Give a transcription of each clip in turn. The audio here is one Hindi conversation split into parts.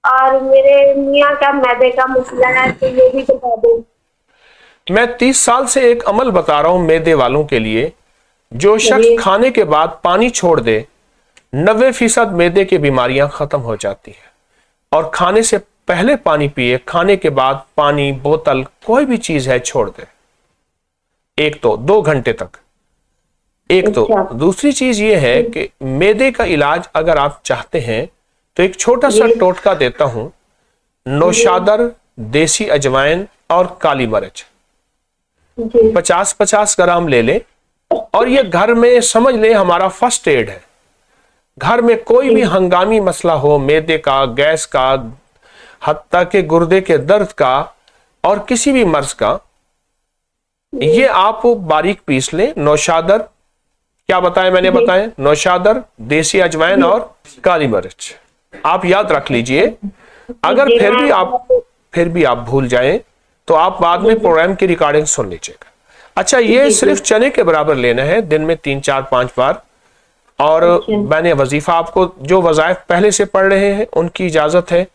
और मेरे मियाँ का मैदे का मसला है, तो ये भी बता दो। मैं 30 साल से एक अमल बता रहा हूं मैदे वालों के लिए। जो शख्स जी खाने के बाद पानी छोड़ दे, 90% मैदे की बीमारियां खत्म हो जाती है। और खाने से पहले पानी पिए, खाने के बाद पानी, बोतल, कोई भी चीज है छोड़ दे, एक तो 2 घंटे तक। एक तो अच्छा। दूसरी चीज ये है कि मैदे का इलाज अगर आप चाहते हैं तो एक छोटा सा जी टोटका देता हूं। जी नौशादर, देसी अजवाइन और काली मिर्च जी 50-50 ग्राम ले लें। और ये घर में समझ लें हमारा फर्स्ट एड है। घर में कोई भी जी हंगामी मसला हो, मैदे का, गैस का, हत्ता के गुर्दे के दर्द का और किसी भी मर्ज का, ये आप बारीक पीस लें। नौशादर, क्या बताया मैंने? जी बताया नौशादर, देसी अजवाइन जी और काली मिर्च। आप याद रख लीजिए। अगर जी फिर भी आप भूल जाएं तो आप बाद में प्रोग्राम की रिकॉर्डिंग सुन लीजिएगा। अच्छा, ये जी जी। सिर्फ चने के बराबर लेना है, दिन में 3-4-5 बार। और अच्छा मैंने वजीफा आपको, जो वज़ाइफ पहले से पढ़ रहे हैं उनकी इजाजत है।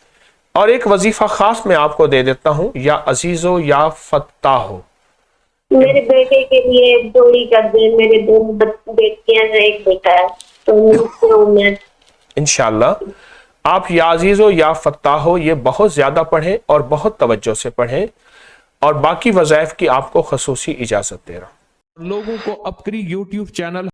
और एक वजीफा खास मैं आपको दे देता हूं, या अजीजो या फत्ता हो। मेरे बेटे के लिए जोड़ी कर दे, मेरे दो बेटियां हैं, एक बेटा है, तो मुझसे मैं। इंशाल्लाह आप या अजीजो या फत्ता हो ये बहुत ज्यादा पढ़ें और बहुत तवज्जो से पढ़ें। और बाकी वज़ाइफ की आपको खसूसी इजाजत दे रहा हूं। लोगों को अपनी YouTube चैनल